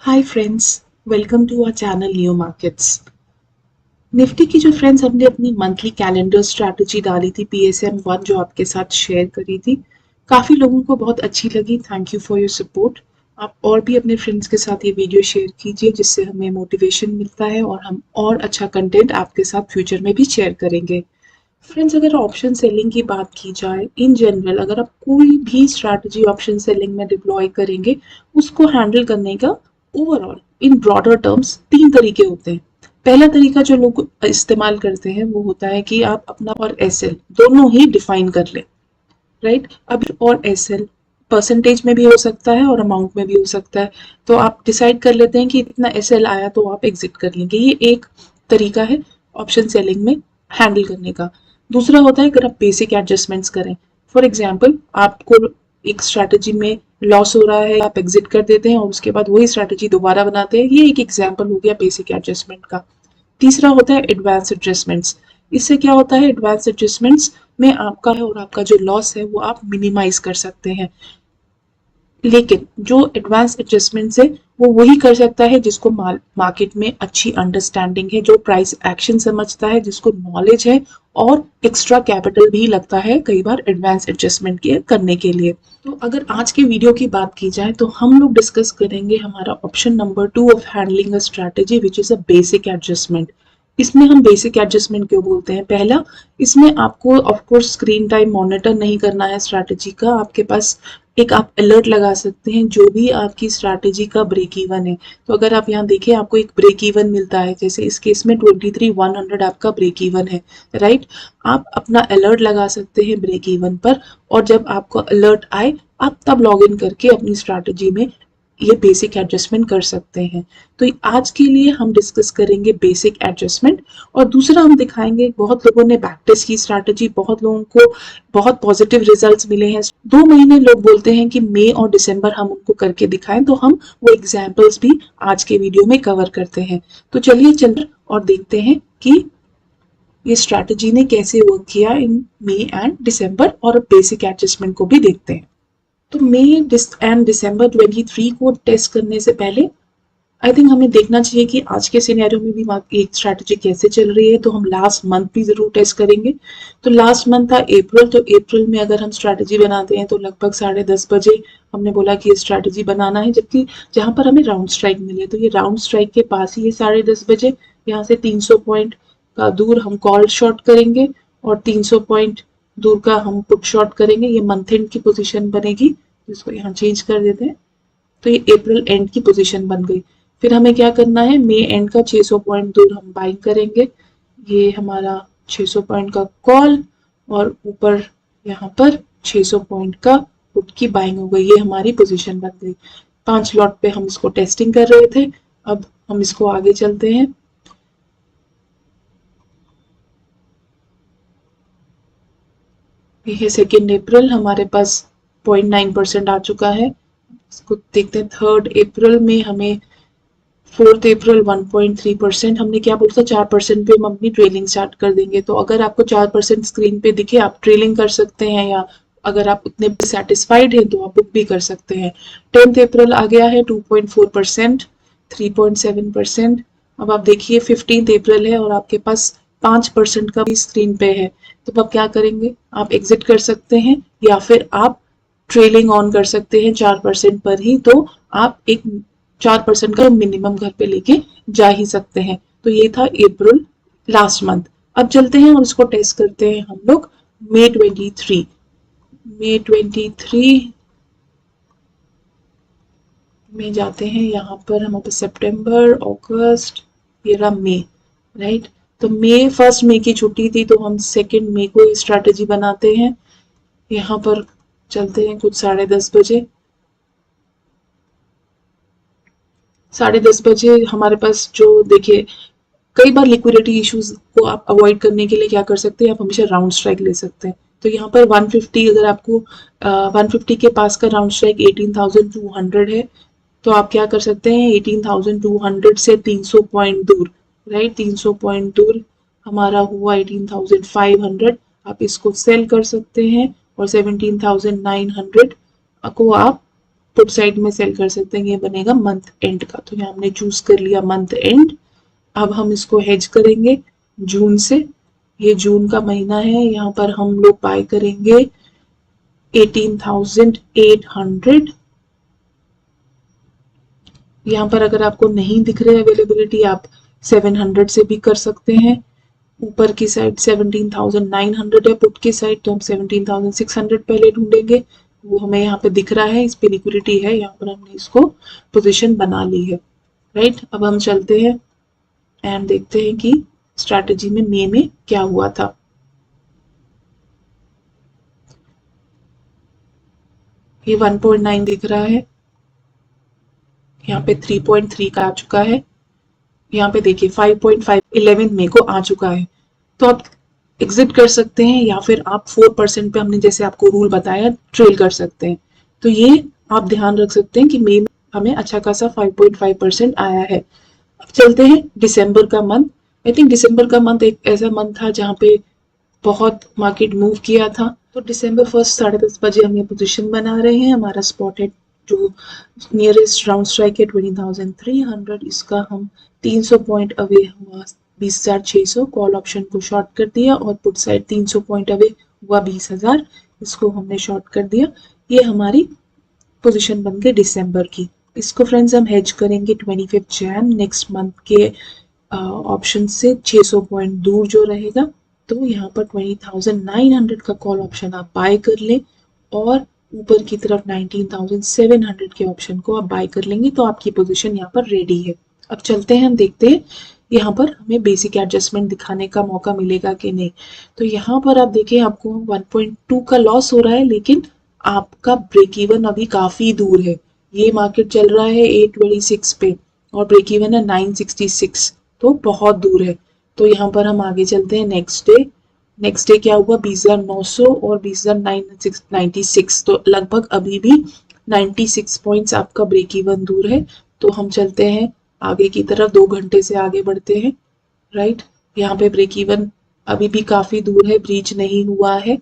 Hi friends, welcome to our channel new markets. Nifty की जो friends हमने अपनी मंथली कैलेंडर स्ट्रैटेजी डाली थी PSM1 जो आपके साथ शेयर करी थी, काफ़ी लोगों को बहुत अच्छी लगी। Thank you for your support. आप और भी अपने फ्रेंड्स के साथ ये वीडियो शेयर कीजिए जिससे हमें मोटिवेशन मिलता है और हम और अच्छा कंटेंट आपके साथ फ्यूचर में भी शेयर करेंगे। फ्रेंड्स, अगर ऑप्शन सेलिंग की बात की जाए इन जनरल, अगर आप कोई भी स्ट्रैटेजी ऑप्शन सेलिंग में डिप्लॉय करेंगे, उसको हैंडल करने का ओवरऑल इन ब्रॉडर टर्म्स तीन तरीके होते हैं। पहला तरीका जो लोग इस्तेमाल करते हैं वो होता है कि आप अपना और एसएल दोनों ही डिफाइन कर लें। राइट, अब और एसएल परसेंटेज में भी हो सकता है और अमाउंट में भी हो सकता है। तो आप डिसाइड कर लेते हैं कि इतना एसएल आया तो आप एग्जिट कर लेंगे। ये एक तरीका है ऑप्शन सेलिंग में हैंडल करने का। दूसरा होता है अगर आप बेसिक एडजस्टमेंट्स करें। फॉर एग्जाम्पल, आपको एक स्ट्रैटेजी में लॉस हो रहा है, आप एग्जिट कर देते हैं और उसके बाद वही स्ट्रैटेजी दोबारा बनाते हैं। ये एक एग्जाम्पल हो गया बेसिक एडजस्टमेंट का। तीसरा होता है एडवांस एडजस्टमेंट्स। इससे क्या होता है, एडवांस एडजस्टमेंट्स में आपका है और आपका जो लॉस है वो आप मिनिमाइज कर सकते हैं। लेकिन जो एडवांस एडजस्टमेंट्स है वो वही कर सकता है जिसको मार्केट में अच्छी अंडरस्टैंडिंग है, जो प्राइस एक्शन समझता है, जिसको नॉलेज है और एक्स्ट्रा कैपिटल भी लगता है कई बार एडवांस एडजस्टमेंट के करने के लिए। तो अगर आज के वीडियो की बात की जाए तो हम लोग डिस्कस करेंगे हमारा option number 2 of handling a strategy which is a basic adjustment. इसमें हम बेसिक एडजस्टमेंट क्यों बोलते हैं? पहला, इसमें आपको of course screen time monitor नहीं करना है स्ट्रैटेजी का। आपके पास एक आप अलर्ट लगा सकते हैं जो भी आपकी स्ट्रैटेजी का ब्रेक इवन है। तो अगर आप यहाँ देखें, आपको एक ब्रेक इवन मिलता है, जैसे इस केस में 23,100 आपका ब्रेक इवन है। राइट, आप अपना अलर्ट लगा सकते हैं ब्रेक इवन पर और जब आपको अलर्ट आए आप तब लॉग इन करके अपनी स्ट्रैटेजी में ये बेसिक एडजस्टमेंट कर सकते हैं। तो आज के लिए हम डिस्कस करेंगे बेसिक एडजस्टमेंट और दूसरा हम दिखाएंगे, बहुत लोगों ने बैक टेस्ट की स्ट्रैटेजी, बहुत लोगों को बहुत पॉजिटिव रिजल्ट्स मिले हैं। 2 महीने लोग बोलते हैं कि मई और दिसंबर हम उनको करके दिखाएं, तो हम वो एग्जाम्पल्स भी आज के वीडियो में कवर करते हैं। तो चलिए चल और देखते हैं कि ये स्ट्रैटेजी ने कैसे वर्क किया इन मई एंड दिसंबर, और बेसिक एडजस्टमेंट को भी देखते हैं। तो मई एंड दिसंबर 23 को टेस्ट करने से पहले आई थिंक हमें देखना चाहिए कि आज के सिनेरियो में भी एक स्ट्रैटेजी कैसे चल रही है। तो हम लास्ट मंथ भी जरूर टेस्ट करेंगे। तो लास्ट मंथ था अप्रैल। तो अप्रैल में अगर हम स्ट्रैटेजी बनाते हैं तो लगभग 10:30 बजे हमने बोला कि ये स्ट्रैटेजी बनाना है, जबकि जहां पर हमें राउंड स्ट्राइक मिले तो ये राउंड स्ट्राइक के पास ही ये 10:30 बजे यहाँ से 300 पॉइंट का दूर हम कॉल शॉर्ट करेंगे और 300 पॉइंट दूर का हम पुट शॉर्ट करेंगे। ये मंथ एंड की पोजीशन बनेगी, इसको यहाँ चेंज कर देते हैं। तो ये अप्रैल एंड की पोजीशन बन गई। फिर हमें क्या करना है, मई एंड का 600 पॉइंट दूर हम बाइंग करेंगे। ये हमारा 600 पॉइंट का कॉल और ऊपर यहाँ पर 600 पॉइंट का पुट की बाइंग हो गई। ये हमारी पोजीशन बन गई। 5 लॉट पे हम इसको टेस्टिंग कर रहे थे। अब हम इसको आगे चलते हैं। ये 2 अप्रैल, हमारे पास 0.9% आ चुका है। इसको देखते हैं। 3 अप्रैल में हमें 4 अप्रैल 1.3%, हमने क्या बोला था 4% पे हम अपनी ट्रेलिंग स्टार्ट कर देंगे। तो अगर आपको 4% स्क्रीन पे दिखे आप ट्रेलिंग कर सकते हैं, या अगर आप उतने सेटिस्फाइड हैं तो आप बुक भी कर सकते हैं। 10 अप्रैल आ गया है 2.4%, 3.7%। अब आप देखिए 15 अप्रैल है और आपके पास 5% का भी स्क्रीन पे है। तो अब क्या करेंगे, आप एग्जिट कर सकते हैं या फिर आप ट्रेलिंग ऑन कर सकते हैं 4% पर ही। तो आप एक 4% का मिनिमम घर पे लेके जा ही सकते हैं। तो ये था अप्रैल लास्ट मंथ। अब चलते हैं और इसको टेस्ट करते हैं हम लोग मई 23। मई 23 में जाते हैं। यहाँ पर हमारे पास सितंबर, अगस्त, ये रहा मई। राइट, तो मई 1 मई की छुट्टी थी तो हम 2 मई को स्ट्रैटेजी बनाते हैं। यहाँ पर चलते हैं कुछ 10:30 बजे। 10:30 बजे हमारे पास जो देखिए, कई बार लिक्विडिटी इश्यूज को आप अवॉइड करने के लिए क्या कर सकते हैं, आप हमेशा राउंड स्ट्राइक ले सकते हैं। तो यहाँ पर 150, अगर आपको 150 के पास का राउंड स्ट्राइक 18,200 है, तो आप क्या कर सकते हैं 18,200 से 300 पॉइंट दूर, राइट, 300 पॉइंट दूर हमारा हुआ 18,500। आप इसको सेल कर सकते हैं और 17,900 को आप पुट साइड में सेल कर सकते हैं, ये बनेगा मंथ एंड का। तो यहाँ हमने चूज कर लिया मंथ एंड। अब हम इसको हेज करेंगे जून से। ये जून का महीना है, यहाँ पर हम लोग बाय करेंगे 18,800। यहाँ पर अगर आपको नहीं दिख रहे अवेलेबिलिटी, आप 700 से भी कर सकते हैं। ऊपर की साइड 17,900 है पुट की साइड, तो हम 17,600 पहले ढूंढेंगे। वो हमें यहाँ पे दिख रहा है, इस पे लिक्विडिटी है, यहाँ पर हमने इसको पोजीशन बना ली है। राइट, अब हम चलते हैं एंड देखते हैं कि स्ट्रैटेजी में मई में क्या हुआ था। ये 1.9 दिख रहा है, यहाँ पे 3.3 का आ चुका है, यहाँ पे देखिए 5.5 11 मई को आ चुका है। तो आप एग्जिट कर सकते हैं या फिर आप 4% पे हमने जैसे आपको रूल बताया ट्रेल कर सकते हैं। तो ये आप ध्यान रख सकते हैं कि मई में हमें अच्छा खासा 5.5% आया है। अब चलते हैं दिसंबर का मंथ। आई थिंक दिसंबर का मंथ एक ऐसा मंथ था जहाँ पे बहुत मार्केट मूव किया था। तो दिसंबर 1 10:30 बजे हम ये पोजीशन बना रहे हैं। हमारा स्पॉट है जो नियरेस्ट राउंड स्ट्राइक है 20,300, इसका हम 300 पॉइंट अवे हुआ 20,600, कॉल ऑप्शन को शॉर्ट कर दिया और पुट साइड 300 पॉइंट अवे हुआ 20,000, इसको हमने शॉर्ट कर दिया। ये हमारी पोजीशन बन गई दिसंबर की। इसको फ्रेंड्स हम हेज करेंगे 25 जैन नेक्स्ट मंथ के ऑप्शन से 600 पॉइंट दूर जो रहेगा। तो यहाँ पर 20,900 का कॉल ऑप्शन आप बाय कर लें और ऊपर की तरफ 19,700 के ऑप्शन को आप बाय कर लेंगे, तो आपकी पोजीशन यहाँ पर रेडी है। अब चलते हैं, हम देखते हैं यहाँ पर हमें बेसिक एडजस्टमेंट दिखाने का मौका मिलेगा कि नहीं। तो यहाँ पर आप देखें आपको 1.2 का लॉस हो रहा है, लेकिन आपका ब्रेक इवन अभी काफी दूर है। ये मार्केट चल रहा है 826 पे और ब्रेक इवन है 966, तो बहुत दूर है। तो यहाँ पर हम आगे चलते हैं नेक्स्ट डे। नेक्स्ट डे क्या हुआ, 20,900 और 20,996, तो लगभग अभी भी 96 पॉइंट्स आपका ब्रेक इवन दूर है। तो हम चलते हैं आगे की तरफ, 2 घंटे से आगे बढ़ते हैं। राइट, यहाँ पे ब्रेक इवन अभी भी काफी दूर है, ब्रीच नहीं हुआ है।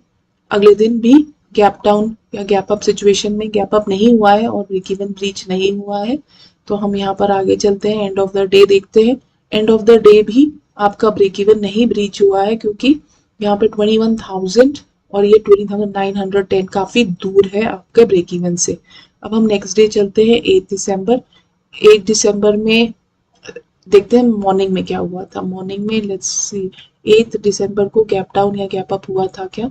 अगले दिन भी गैप डाउन या गैप अप सिचुएशन में गैप अप नहीं हुआ है और ब्रेक इवन ब्रीच नहीं हुआ है। तो हम यहाँ पर आगे चलते हैं, एंड ऑफ द डे देखते हैं। एंड ऑफ द डे भी आपका ब्रेक इवन नहीं ब्रीच हुआ है, क्योंकि यहाँ पे 21,000 और ये 20,910 काफी दूर है आपके ब्रेक इवन से। अब हम नेक्स्ट डे चलते हैं 8 दिसंबर। 8 दिसंबर में देखते हैं मॉर्निंग में क्या हुआ था। मॉर्निंग में लेट्स सी 8 दिसंबर को गैप डाउन या गैप अप हुआ था क्या,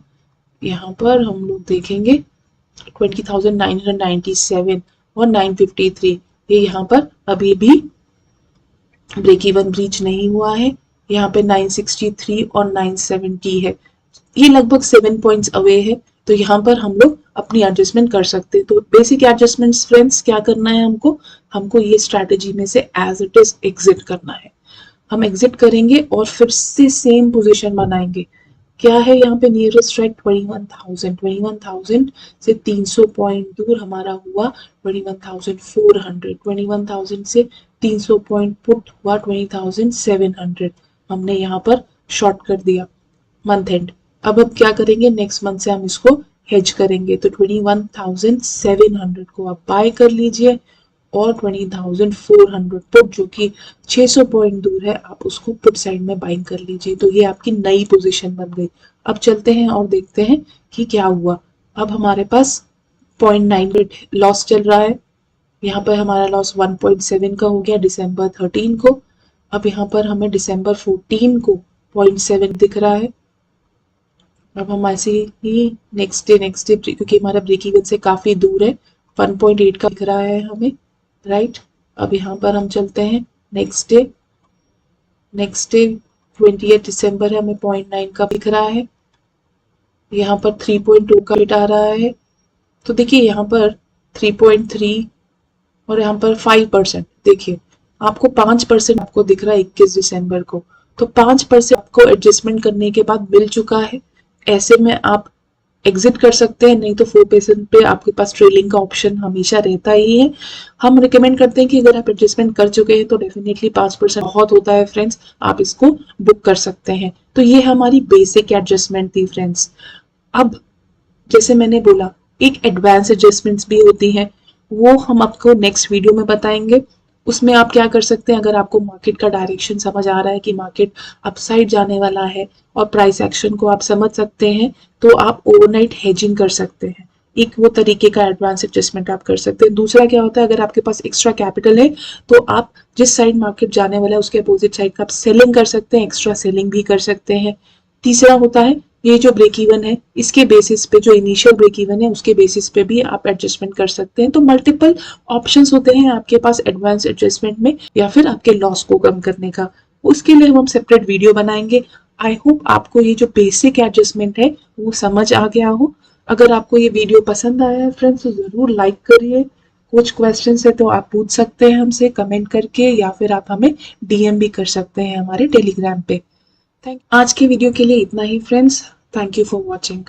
यहाँ पर हम लोग देखेंगे 20,997 और 953, ये यहाँ पर अभी भी ब्रेक इवन ब्रीच नहीं हुआ है। यहाँ पे 963 और 970 है, ये लगभग 7 पॉइंट्स अवे है। तो यहाँ पर हम लोग अपनी एडजस्टमेंट कर सकते हैं। तो बेसिक एडजस्टमेंट्स फ्रेंड्स क्या करना है, हमको ये स्ट्रैटेजी में से एज इट इज एग्जिट करना है। हम एग्जिट करेंगे और फिर से सेम पोजीशन बनाएंगे। क्या है यहाँ पे नियरेस्ट स्ट्राइक 21,000 से 300 पॉइंट दूर हमारा हुआ 21,400, 21,000 से 300 पॉइंट पुट हुआ 20,700, हमने यहाँ पर शॉर्ट कर दिया मंथ एंड। अब क्या करेंगे, नेक्स्ट मंथ से हम इसको हेज करेंगे। तो 21,700 को आप बाय कर लीजिए और 20,400 पुट जो कि 600 पॉइंट दूर है, आप उसको पुट साइड में बाइंग कर लीजिए। तो ये आपकी नई पोजीशन बन गई। अब चलते हैं और देखते हैं कि क्या हुआ। अब हमारे पास 0.98 लॉस चल रहा है। यहाँ पर हमारा लॉस 1.7 का हो गया दिसंबर 13 को। अब यहाँ पर हमें दिसंबर 14 को 0.7 दिख रहा है। अब हम ऐसे ही नेक्स्ट डे क्योंकि हमारा ब्रेक इवन से काफी दूर है, 1.8 का दिख रहा है हमें। राइट, अब यहाँ पर हम चलते हैं नेक्स्ट डे 28 दिसंबर है, हमें 0.9 का दिख रहा है। यहाँ पर 3.2 का रेट आ रहा है। तो देखिए यहाँ पर 3.3 और यहाँ पर 5%, देखिए आपको 5% आपको दिख रहा है 21 दिसंबर को। तो 5% आपको एडजस्टमेंट करने के बाद मिल चुका है। ऐसे में आप एग्जिट कर सकते हैं, नहीं तो 4% पे आपके पास ट्रेलिंग का ऑप्शन हमेशा रहता ही है। हम रिकमेंड करते हैं कि अगर आप एडजस्टमेंट कर चुके हैं तो डेफिनेटली 5% बहुत होता है फ्रेंड्स, आप इसको बुक कर सकते हैं। तो ये हमारी बेसिक एडजस्टमेंट थी फ्रेंड्स। अब जैसे मैंने बोला एक एडवांस एडजस्टमेंट्स भी होती हैं, वो हम आपको नेक्स्ट वीडियो में बताएंगे। उसमें आप क्या कर सकते हैं, अगर आपको मार्केट का डायरेक्शन समझ आ रहा है कि मार्केट अपसाइड जाने वाला है और प्राइस एक्शन को आप समझ सकते हैं, तो आप ओवरनाइट हेजिंग कर सकते हैं। एक वो तरीके का एडवांस एडजस्टमेंट आप कर सकते हैं। दूसरा क्या होता है, अगर आपके पास एक्स्ट्रा कैपिटल है तो आप जिस साइड मार्केट जाने वाला है उसके अपोजिट साइड का आप सेलिंग कर सकते हैं, एक्स्ट्रा सेलिंग भी कर सकते हैं। तीसरा होता है ये जो ब्रेक इवन है, इसके बेसिस पे जो इनिशियल ब्रेक इवन है उसके बेसिस पे भी आप एडजस्टमेंट कर सकते हैं। तो मल्टीपल ऑप्शंस होते हैं आपके पास एडवांस एडजस्टमेंट में या फिर आपके लॉस को कम करने का। उसके लिए हम सेपरेट वीडियो बनाएंगे। आई होप आपको ये जो बेसिक एडजस्टमेंट है वो समझ आ गया हो। अगर आपको ये वीडियो पसंद आया है फ्रेंड्स तो ज़रूर लाइक करिए। कुछ क्वेश्चंस है तो आप पूछ सकते हैं हमसे कमेंट करके, या फिर आप हमें डीएम भी कर सकते हैं हमारे टेलीग्राम पे। थैंक आज के वीडियो के लिए इतना ही friends. Thank you for watching.